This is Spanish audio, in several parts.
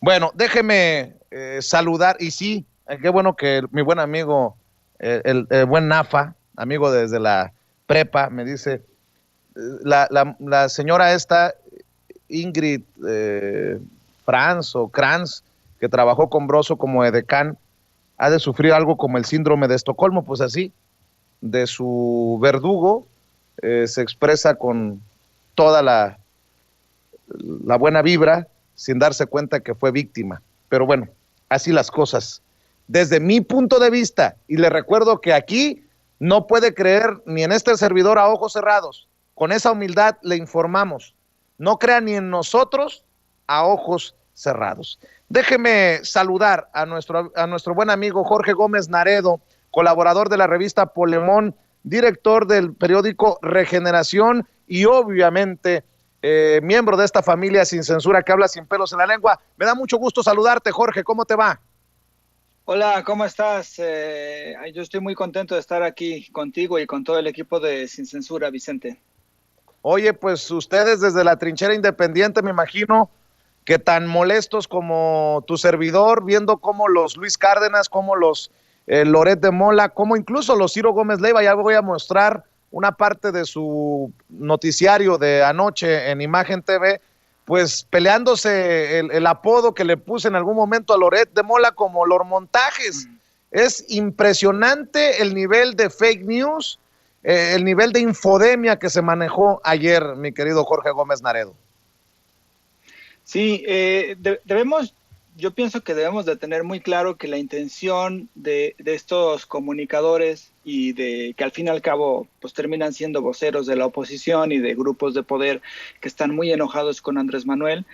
Bueno, déjeme saludar, y sí, qué bueno que mi buen amigo, el buen Nafa, amigo desde la prepa, me dice, la señora esta, Ingrid Franz o Kranz, que trabajó con Broso como edecán, ha de sufrir algo como el síndrome de Estocolmo, pues así, de su verdugo, se expresa con toda la buena vibra sin darse cuenta que fue víctima. Pero bueno, así las cosas. Desde mi punto de vista, y le recuerdo que aquí no puede creer ni en este servidor a ojos cerrados. Con esa humildad le informamos. No crea ni en nosotros a ojos cerrados. Déjeme saludar a nuestro buen amigo Jorge Gómez Naredo, colaborador de la revista Polemón, director del periódico Regeneración y obviamente miembro de esta familia sin censura que habla sin pelos en la lengua. Me da mucho gusto saludarte, Jorge. ¿Cómo te va? Hola, ¿cómo estás? Yo estoy muy contento de estar aquí contigo y con todo el equipo de Sin Censura, Vicente. Oye, pues ustedes desde la trinchera independiente, me imagino que tan molestos como tu servidor, viendo cómo los Luis Cárdenas, como los Loret de Mola, como incluso los Ciro Gómez Leiva, ya voy a mostrar una parte de su noticiario de anoche en Imagen TV, pues peleándose el apodo que le puse en algún momento a Loret de Mola como Lor Montajes. Es impresionante el nivel de fake news, el nivel de infodemia que se manejó ayer, mi querido Jorge Gómez Naredo. Sí, yo pienso que debemos de tener muy claro que la intención de estos comunicadores y de que al fin y al cabo pues terminan siendo voceros de la oposición y de grupos de poder que están muy enojados con Andrés Manuel,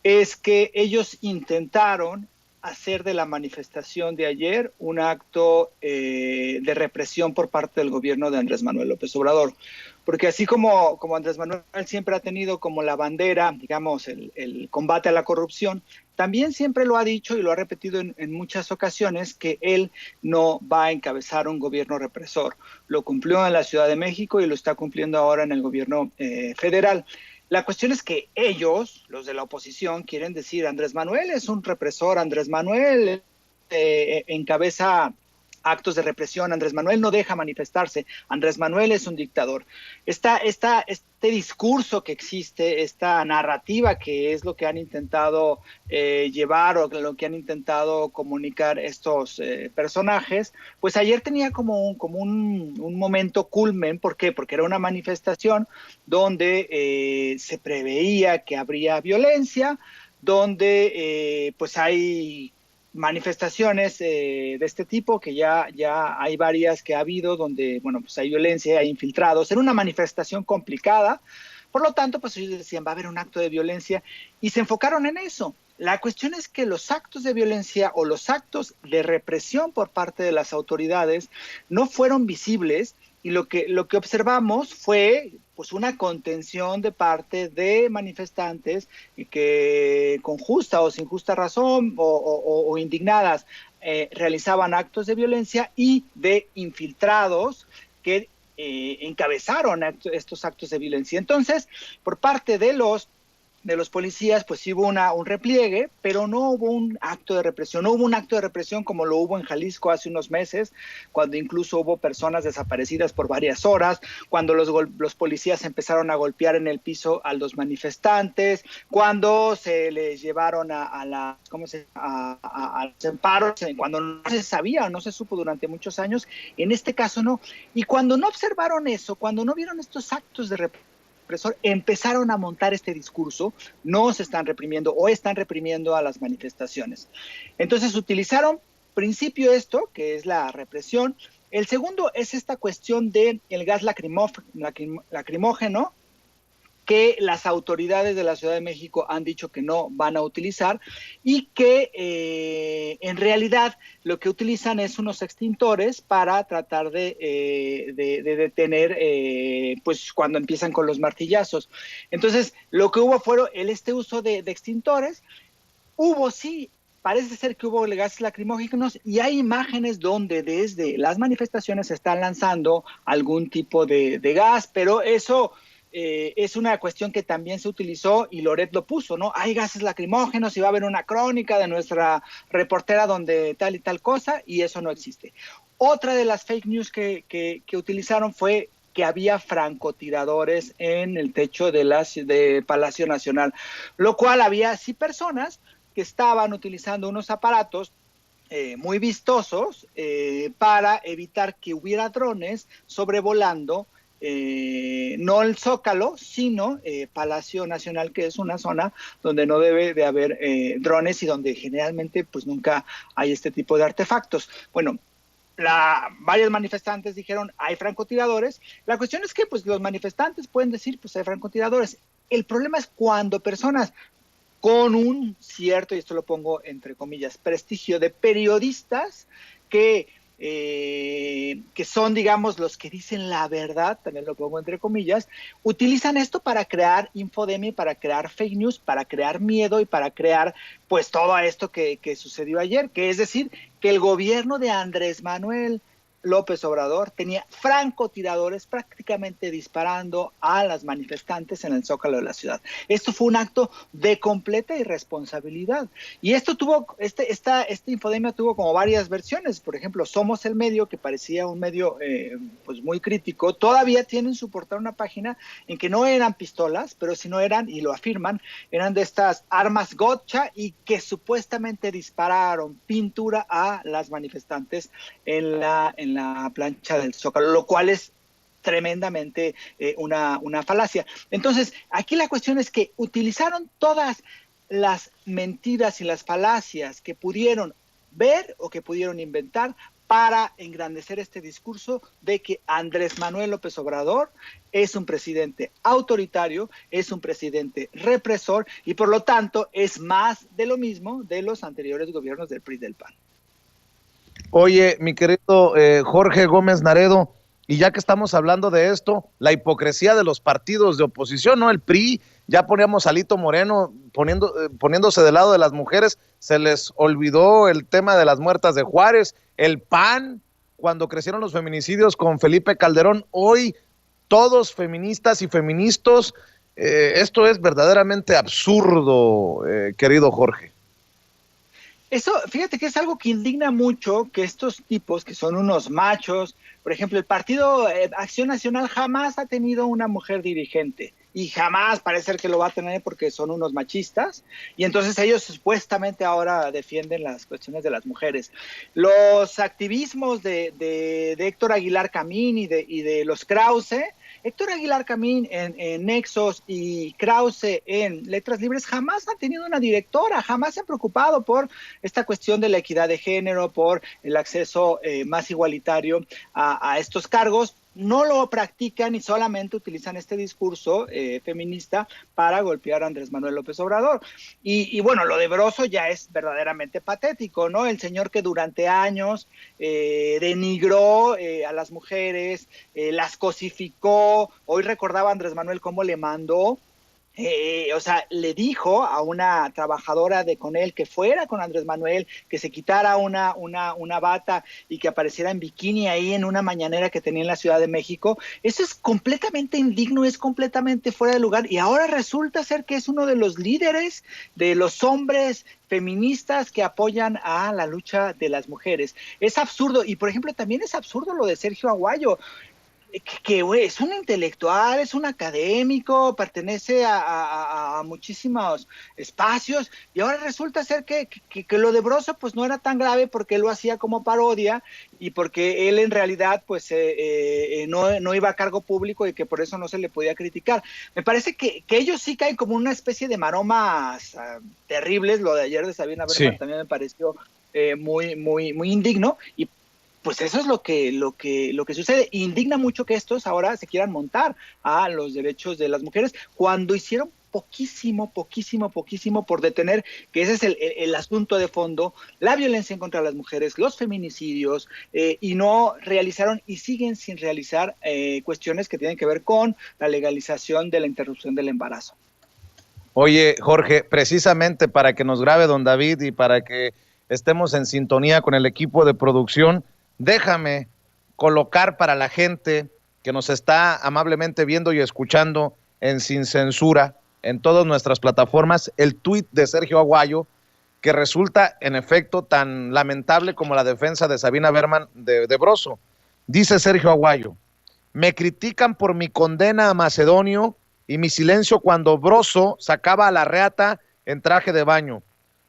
es que ellos intentaron hacer de la manifestación de ayer un acto de represión por parte del gobierno de Andrés Manuel López Obrador. Porque así como Andrés Manuel siempre ha tenido como la bandera, digamos, el combate a la corrupción, también siempre lo ha dicho y lo ha repetido en muchas ocasiones que él no va a encabezar un gobierno represor. Lo cumplió en la Ciudad de México y lo está cumpliendo ahora en el gobierno federal. La cuestión es que ellos, los de la oposición, quieren decir Andrés Manuel es un represor, Andrés Manuel encabeza actos de represión, Andrés Manuel no deja manifestarse, Andrés Manuel es un dictador. Este discurso que existe, esta narrativa que es lo que han intentado llevar o lo que han intentado comunicar estos personajes, pues ayer tenía como un momento culmen. ¿Por qué? Porque era una manifestación donde se preveía que habría violencia, donde pues hay manifestaciones de este tipo, que ya hay varias que ha habido, donde, bueno, pues hay violencia, hay infiltrados, era una manifestación complicada, por lo tanto, pues ellos decían, va a haber un acto de violencia, y se enfocaron en eso. La cuestión es que los actos de violencia o los actos de represión por parte de las autoridades no fueron visibles, y lo que observamos fue pues una contención de parte de manifestantes que con justa o sin justa razón o indignadas realizaban actos de violencia y de infiltrados que encabezaron estos actos de violencia. Entonces, por parte de los policías, pues sí hubo un repliegue, pero no hubo un acto de represión. No hubo un acto de represión como lo hubo en Jalisco hace unos meses, cuando incluso hubo personas desaparecidas por varias horas, cuando los policías empezaron a golpear en el piso a los manifestantes, cuando se les llevaron a los amparos, cuando no se sabía o no se supo durante muchos años. En este caso no. Y cuando no observaron eso, cuando no vieron estos actos de represión, empezaron a montar este discurso, no se están reprimiendo o están reprimiendo a las manifestaciones. Entonces utilizaron principio esto, que es la represión. El segundo es esta cuestión del gas lacrimógeno, que las autoridades de la Ciudad de México han dicho que no van a utilizar, y que en realidad lo que utilizan es unos extintores para tratar de detener pues cuando empiezan con los martillazos. Entonces lo que hubo fue este uso de extintores. Hubo, sí, parece ser que hubo gases lacrimógenos, y hay imágenes donde desde las manifestaciones se están lanzando algún tipo de gas, pero eso es una cuestión que también se utilizó y Loret lo puso, ¿no? Hay gases lacrimógenos y va a haber una crónica de nuestra reportera donde tal y tal cosa, y eso no existe. Otra de las fake news que utilizaron fue que había francotiradores en el techo de Palacio Nacional, lo cual había sí personas que estaban utilizando unos aparatos muy vistosos para evitar que hubiera drones sobrevolando no el Zócalo, sino Palacio Nacional, que es una zona donde no debe de haber drones y donde generalmente pues nunca hay este tipo de artefactos. Bueno, varios manifestantes dijeron hay francotiradores. La cuestión es que pues los manifestantes pueden decir pues hay francotiradores. El problema es cuando personas con un cierto, y esto lo pongo entre comillas, prestigio de periodistas que son, digamos, los que dicen la verdad, también lo pongo entre comillas, utilizan esto para crear infodemia, para crear fake news, para crear miedo y para crear, pues, todo esto que sucedió ayer, que es decir, que el gobierno de Andrés Manuel López Obrador tenía francotiradores prácticamente disparando a las manifestantes en el Zócalo de la ciudad. Esto fue un acto de completa irresponsabilidad. Y esto tuvo, esta infodemia tuvo como varias versiones. Por ejemplo, Somos el Medio, que parecía un medio pues muy crítico, todavía tienen su portada una página en que no eran pistolas, pero si no eran, y lo afirman, eran de estas armas gotcha y que supuestamente dispararon pintura a las manifestantes en la plancha del Zócalo, lo cual es tremendamente una falacia. Entonces, aquí la cuestión es que utilizaron todas las mentiras y las falacias que pudieron ver o que pudieron inventar para engrandecer este discurso de que Andrés Manuel López Obrador es un presidente autoritario, es un presidente represor y por lo tanto es más de lo mismo de los anteriores gobiernos del PRI y del PAN. Oye, mi querido Jorge Gómez Naredo, y ya que estamos hablando de esto, la hipocresía de los partidos de oposición, ¿no? El PRI, ya poníamos a Alito Moreno poniéndose del lado de las mujeres, se les olvidó el tema de las muertas de Juárez, el PAN, cuando crecieron los feminicidios con Felipe Calderón, hoy todos feministas y feministas, esto es verdaderamente absurdo, querido Jorge. Eso, fíjate que es algo que indigna mucho que estos tipos, que son unos machos, por ejemplo, el partido Acción Nacional jamás ha tenido una mujer dirigente y jamás parece que lo va a tener porque son unos machistas y entonces ellos supuestamente ahora defienden las cuestiones de las mujeres. Los activismos de Héctor Aguilar Camín y de los Krause, Héctor Aguilar Camín en Nexos y Krause en Letras Libres jamás han tenido una directora, jamás se han preocupado por esta cuestión de la equidad de género, por el acceso más igualitario a estos cargos. No lo practican y solamente utilizan este discurso feminista para golpear a Andrés Manuel López Obrador. Y bueno, lo de Broso ya es verdaderamente patético, ¿no? El señor que durante años denigró a las mujeres, las cosificó. Hoy recordaba a Andrés Manuel cómo le mandó o sea, le dijo a una trabajadora con él que fuera con Andrés Manuel, que se quitara una bata y que apareciera en bikini ahí en una mañanera que tenía en la Ciudad de México. Eso es completamente indigno, es completamente fuera de lugar y ahora resulta ser que es uno de los líderes de los hombres feministas que apoyan a la lucha de las mujeres. Es absurdo y, por ejemplo, también es absurdo lo de Sergio Aguayo, que es un intelectual, es un académico, pertenece a muchísimos espacios y ahora resulta ser que lo de Broso pues no era tan grave porque él lo hacía como parodia y porque él en realidad pues no iba a cargo público y que por eso no se le podía criticar. Me parece que ellos sí caen como una especie de maromas terribles. Lo de ayer de Sabina Berman sí. También me pareció muy indigno y pues eso es lo que sucede. Indigna mucho que estos ahora se quieran montar a los derechos de las mujeres cuando hicieron poquísimo por detener, que ese es el asunto de fondo, la violencia en contra de las mujeres, los feminicidios, y no realizaron y siguen sin realizar cuestiones que tienen que ver con la legalización de la interrupción del embarazo. Oye, Jorge, precisamente para que nos grabe don David y para que estemos en sintonía con el equipo de producción, déjame colocar para la gente que nos está amablemente viendo y escuchando en Sin Censura, en todas nuestras plataformas, el tuit de Sergio Aguayo, que resulta en efecto tan lamentable como la defensa de Sabina Berman de Broso. Dice Sergio Aguayo: me critican por mi condena a Macedonio y mi silencio cuando Broso sacaba a la reata en traje de baño.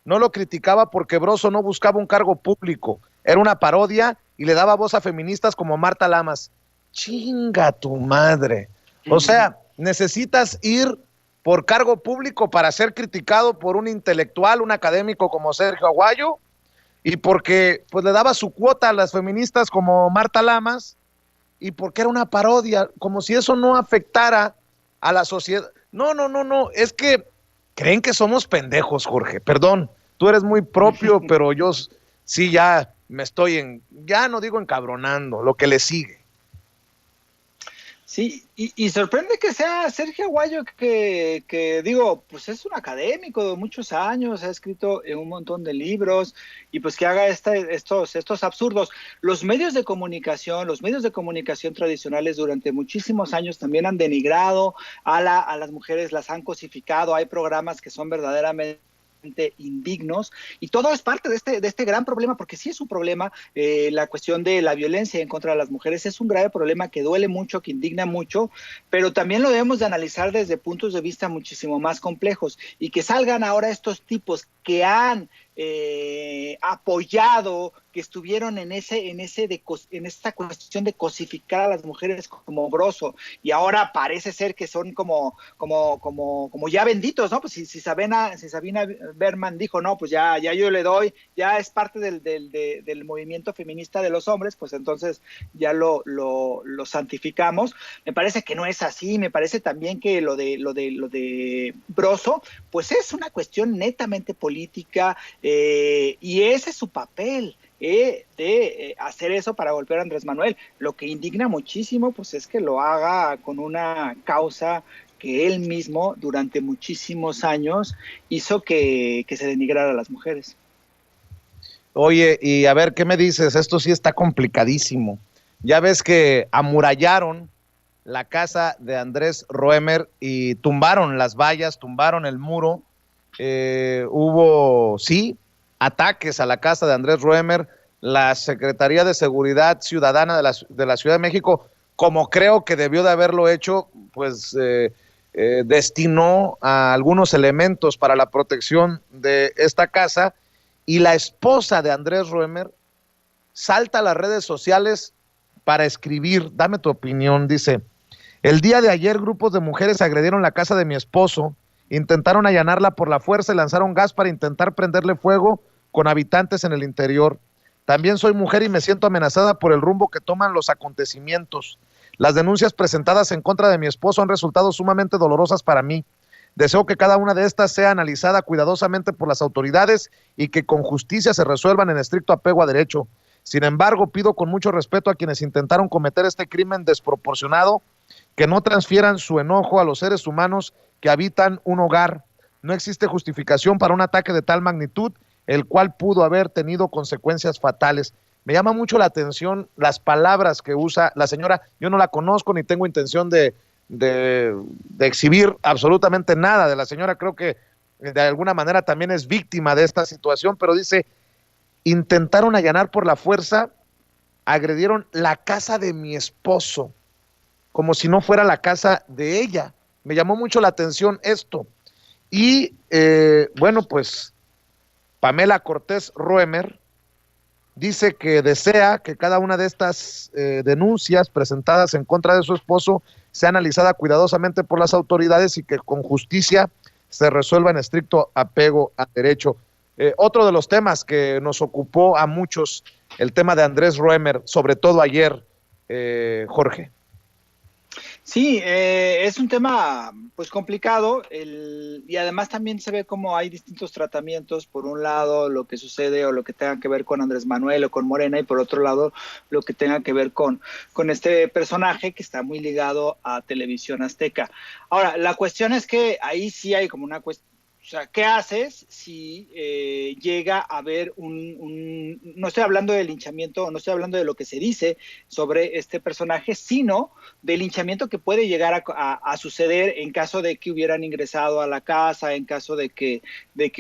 No lo criticaba porque Broso no buscaba un cargo público, era una parodia y le daba voz a feministas como Marta Lamas. Chinga tu madre. O sea, necesitas ir por cargo público para ser criticado por un intelectual, un académico como Sergio Aguayo, y porque pues le daba su cuota a las feministas como Marta Lamas, y porque era una parodia, como si eso no afectara a la sociedad. No, no, no, no, es que creen que somos pendejos, Jorge, perdón, tú eres muy propio, pero yo sí ya me estoy ya no digo encabronando, lo que le sigue. Sí, y sorprende que sea Sergio Aguayo que digo, pues es un académico de muchos años, ha escrito en un montón de libros y pues que haga estos absurdos. Los medios de comunicación tradicionales durante muchísimos años también han denigrado a las mujeres, las han cosificado, hay programas que son verdaderamente indignos y todo es parte de este gran problema, porque sí es un problema. La cuestión de la violencia en contra de las mujeres es un grave problema que duele mucho, que indigna mucho, pero también lo debemos de analizar desde puntos de vista muchísimo más complejos y que salgan ahora estos tipos que han apoyado, que estuvieron en esta cuestión de cosificar a las mujeres como Broso, y ahora parece ser que son como ya benditos, ¿no? Pues si Sabina Berman dijo, no, pues ya yo le doy, ya es parte del movimiento feminista de los hombres, pues entonces ya lo santificamos. Me parece que no es así, me parece también que lo de Broso, pues es una cuestión netamente política, y ese es su papel, de hacer eso para golpear a Andrés Manuel. Lo que indigna muchísimo pues es que lo haga con una causa que él mismo durante muchísimos años hizo que se denigrara a las mujeres. Oye, y a ver, ¿qué me dices? Esto sí está complicadísimo. Ya ves que amurallaron la casa de Andrés Roemer y tumbaron las vallas, tumbaron el muro. Hubo, sí, ataques a la casa de Andrés Roemer. La Secretaría de Seguridad Ciudadana de la Ciudad de México, como creo que debió de haberlo hecho, pues destinó a algunos elementos para la protección de esta casa, y la esposa de Andrés Roemer salta a las redes sociales para escribir, dame tu opinión, dice: el día de ayer grupos de mujeres agredieron la casa de mi esposo, intentaron allanarla por la fuerza y lanzaron gas para intentar prenderle fuego con habitantes en el interior. También soy mujer y me siento amenazada por el rumbo que toman los acontecimientos. Las denuncias presentadas en contra de mi esposo han resultado sumamente dolorosas para mí. Deseo que cada una de estas sea analizada cuidadosamente por las autoridades y que con justicia se resuelvan en estricto apego a derecho. Sin embargo, pido con mucho respeto a quienes intentaron cometer este crimen desproporcionado que no transfieran su enojo a los seres humanos que habitan un hogar. No existe justificación para un ataque de tal magnitud, el cual pudo haber tenido consecuencias fatales. Me llama mucho la atención las palabras que usa la señora. Yo no la conozco ni tengo intención de exhibir absolutamente nada de la señora. Creo que de alguna manera también es víctima de esta situación, pero dice: intentaron allanar por la fuerza, agredieron la casa de mi esposo, como si no fuera la casa de ella. Me llamó mucho la atención esto. Y bueno, pues Pamela Cortés Roemer dice que desea que cada una de estas denuncias presentadas en contra de su esposo sea analizada cuidadosamente por las autoridades y que con justicia se resuelva en estricto apego a derecho. Otro de los temas que nos ocupó a muchos, el tema de Andrés Roemer, sobre todo ayer, Jorge. Sí, es un tema pues complicado, y además también se ve como hay distintos tratamientos. Por un lado lo que sucede o lo que tenga que ver con Andrés Manuel o con Morena, y por otro lado lo que tenga que ver con este personaje que está muy ligado a Televisión Azteca. Ahora, la cuestión es que ahí sí hay como una cuestión, O sea, ¿qué haces si llega a haber no estoy hablando de linchamiento, no estoy hablando de lo que se dice sobre este personaje, sino del linchamiento que puede llegar a suceder en caso de que hubieran ingresado a la casa, en caso de que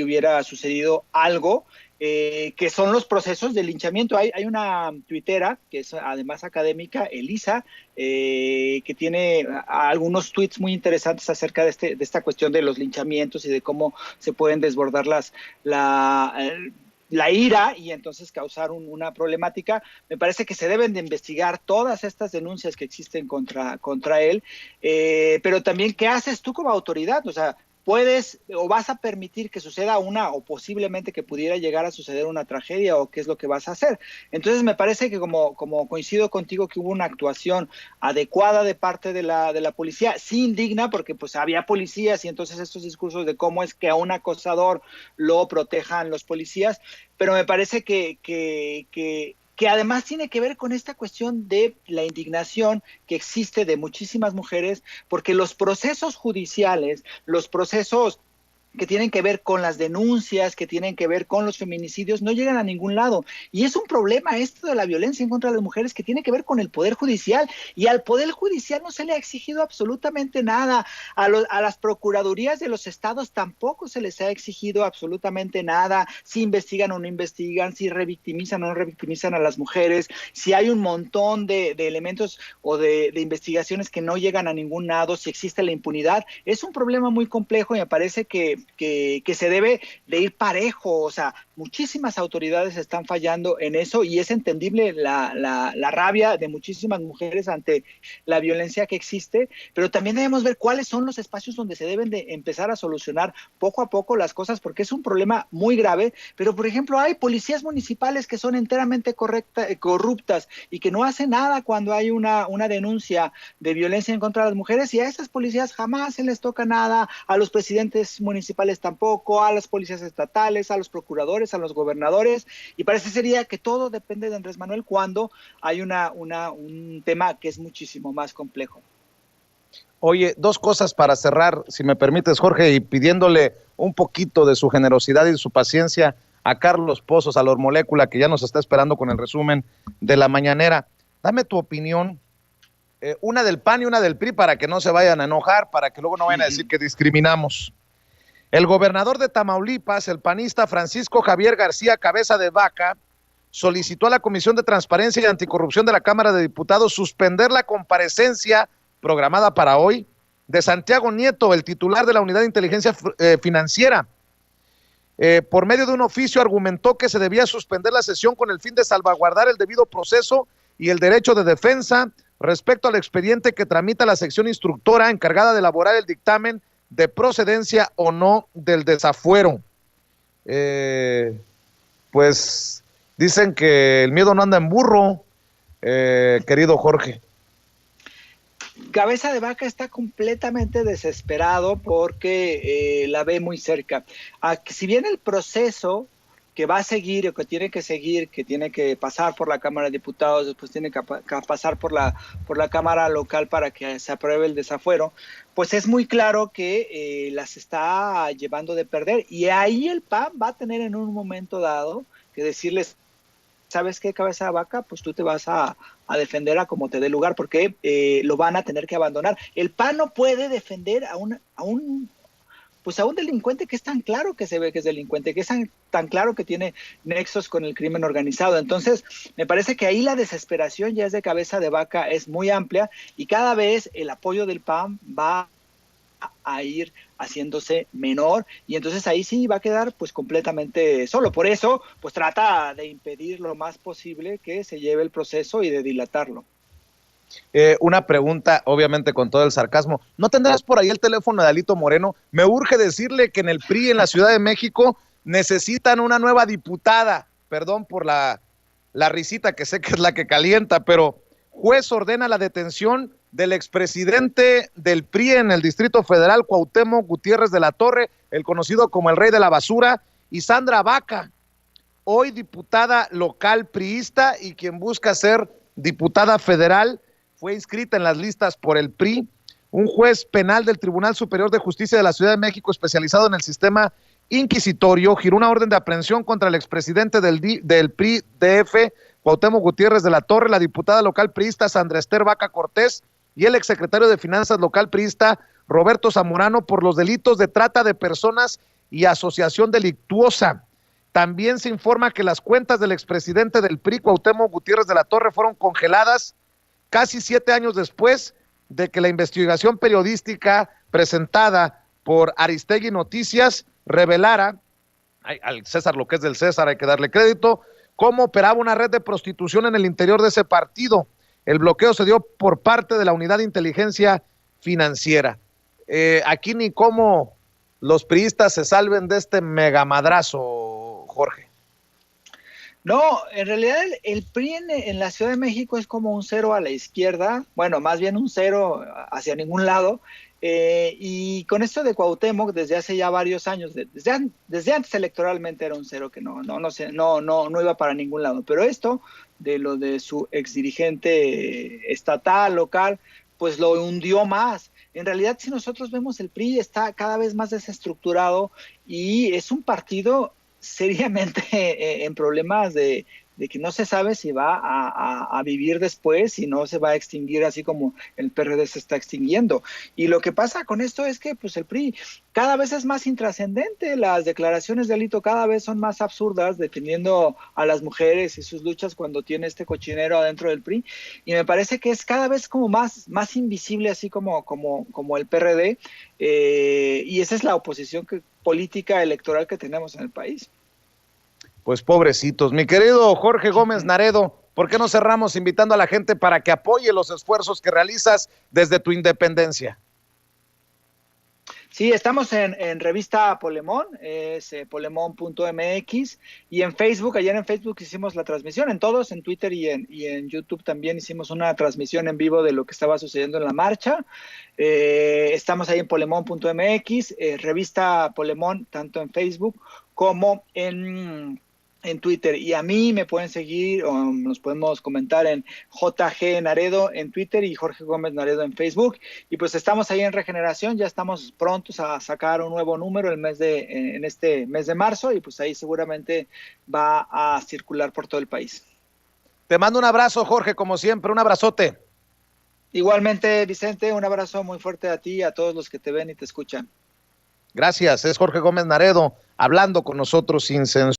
hubiera sucedido algo, que son los procesos de linchamiento. Hay una tuitera, que es además académica, Elisa, que tiene algunos tweets muy interesantes acerca de esta cuestión de los linchamientos y de cómo se pueden desbordar la ira y entonces causar una problemática. Me parece que se deben de investigar todas estas denuncias que existen contra él, pero también, ¿qué haces tú como autoridad? O sea, puedes o vas a permitir que suceda o posiblemente que pudiera llegar a suceder una tragedia, o qué es lo que vas a hacer. Entonces me parece que como coincido contigo que hubo una actuación adecuada de parte de la policía, sí indigna, porque pues había policías y entonces estos discursos de cómo es que a un acosador lo protejan los policías, pero me parece que además tiene que ver con esta cuestión de la indignación que existe de muchísimas mujeres, porque los procesos judiciales, los procesos que tienen que ver con las denuncias, que tienen que ver con los feminicidios, no llegan a ningún lado. Y es un problema esto de la violencia en contra de las mujeres que tiene que ver con el Poder Judicial. Y al Poder Judicial no se le ha exigido absolutamente nada. A las procuradurías de los estados tampoco se les ha exigido absolutamente nada. Si investigan o no investigan, si revictimizan o no revictimizan a las mujeres, si hay un montón de elementos o de investigaciones que no llegan a ningún lado, si existe la impunidad. Es un problema muy complejo y me parece que se debe de ir parejo. O sea, muchísimas autoridades están fallando en eso y es entendible la rabia de muchísimas mujeres ante la violencia que existe, pero también debemos ver cuáles son los espacios donde se deben de empezar a solucionar poco a poco las cosas, porque es un problema muy grave. Pero, por ejemplo, hay policías municipales que son enteramente corruptas y que no hacen nada cuando hay una denuncia de violencia en contra de las mujeres, y a esas policías jamás se les toca nada, a los presidentes municipales tampoco, a las policías estatales, a los procuradores, a los gobernadores, y parece sería que todo depende de Andrés Manuel cuando hay un tema que es muchísimo más complejo. Oye, dos cosas para cerrar, si me permites, Jorge, y pidiéndole un poquito de su generosidad y de su paciencia a Carlos Pozos, a la Molécula, que ya nos está esperando con el resumen de la mañanera. Dame tu opinión, una del PAN y una del PRI, para que no se vayan a enojar, para que luego no vayan a decir que discriminamos. El gobernador de Tamaulipas, el panista Francisco Javier García Cabeza de Vaca, solicitó a la Comisión de Transparencia y Anticorrupción de la Cámara de Diputados suspender la comparecencia programada para hoy de Santiago Nieto, el titular de la Unidad de Inteligencia Financiera. Por medio de un oficio argumentó que se debía suspender la sesión con el fin de salvaguardar el debido proceso y el derecho de defensa respecto al expediente que tramita la sección instructora encargada de elaborar el dictamen de procedencia o no del desafuero. Pues dicen que el miedo no anda en burro, querido Jorge. Cabeza de Vaca está completamente desesperado porque la ve muy cerca. Si bien el proceso que va a seguir o que tiene que seguir, que tiene que pasar por la Cámara de Diputados, después tiene que pasar por la Cámara local para que se apruebe el desafuero, pues es muy claro que las está llevando de perder. Y ahí el PAN va a tener en un momento dado que decirles, ¿sabes qué, Cabeza de Vaca? Pues tú te vas a defender a como te dé lugar, porque lo van a tener que abandonar. El PAN no puede defender a un delincuente que es tan claro que se ve que es delincuente, que es tan claro que tiene nexos con el crimen organizado. Entonces, me parece que ahí la desesperación ya es de Cabeza de Vaca, es muy amplia, y cada vez el apoyo del PAN va a ir haciéndose menor, y entonces ahí sí va a quedar pues completamente solo. Por eso, pues trata de impedir lo más posible que se lleve el proceso y de dilatarlo. Una pregunta, obviamente con todo el sarcasmo. ¿No tendrás por ahí el teléfono de Alito Moreno? Me urge decirle que en el PRI, en la Ciudad de México, necesitan una nueva diputada. Perdón por la risita, que sé que es la que calienta, pero juez ordena la detención del expresidente del PRI en el Distrito Federal, Cuauhtémoc Gutiérrez de la Torre, el conocido como el Rey de la Basura, y Sandra Vaca, hoy diputada local priista y quien busca ser diputada federal. Fue inscrita en las listas por el PRI, un juez penal del Tribunal Superior de Justicia de la Ciudad de México, especializado en el sistema inquisitorio, giró una orden de aprehensión contra el expresidente del PRI-DF, Cuauhtémoc Gutiérrez de la Torre, la diputada local priista Sandra Esther Vaca Cortés y el exsecretario de Finanzas local priista Roberto Zamorano por los delitos de trata de personas y asociación delictuosa. También se informa que las cuentas del expresidente del PRI, Cuauhtémoc Gutiérrez de la Torre, fueron congeladas casi 7 años después de que la investigación periodística presentada por Aristegui Noticias revelara, al César lo que es del César, hay que darle crédito, cómo operaba una red de prostitución en el interior de ese partido. El bloqueo se dio por parte de la Unidad de Inteligencia Financiera. Aquí ni cómo los priistas se salven de este megamadrazo, Jorge. No, en realidad el PRI en la Ciudad de México es como un cero a la izquierda, bueno, más bien un cero hacia ningún lado, y con esto de Cuauhtémoc desde hace ya varios años, desde antes electoralmente era un cero que no iba para ningún lado, pero esto de lo de su exdirigente estatal, local, pues lo hundió más. En realidad, si nosotros vemos, el PRI está cada vez más desestructurado y es un partido seriamente en problemas de que no se sabe si va a vivir después, si no se va a extinguir así como el PRD se está extinguiendo. Y lo que pasa con esto es que pues el PRI cada vez es más intrascendente, las declaraciones de Alito cada vez son más absurdas, defendiendo a las mujeres y sus luchas cuando tiene este cochinero adentro del PRI, y me parece que es cada vez como más invisible, así como el PRD, y esa es la oposición política electoral que tenemos en el país. Pues pobrecitos. Mi querido Jorge Gómez Naredo, ¿por qué no cerramos invitando a la gente para que apoye los esfuerzos que realizas desde tu independencia? Sí, estamos en revista Polemón, es polemón.mx, y en Facebook, ayer en Facebook hicimos la transmisión, en todos, en Twitter y en YouTube también hicimos una transmisión en vivo de lo que estaba sucediendo en la marcha. Estamos ahí en polemón.mx, revista Polemón, tanto en Facebook como en Twitter, y a mí me pueden seguir o nos podemos comentar en JG Naredo en Twitter y Jorge Gómez Naredo en Facebook. Y pues estamos ahí en Regeneración, ya estamos prontos a sacar un nuevo número en este mes de marzo, y pues ahí seguramente va a circular por todo el país. Te mando un abrazo, Jorge, como siempre, un abrazote. Igualmente, Vicente, un abrazo muy fuerte a ti y a todos los que te ven y te escuchan. Gracias, es Jorge Gómez Naredo hablando con nosotros sin censura.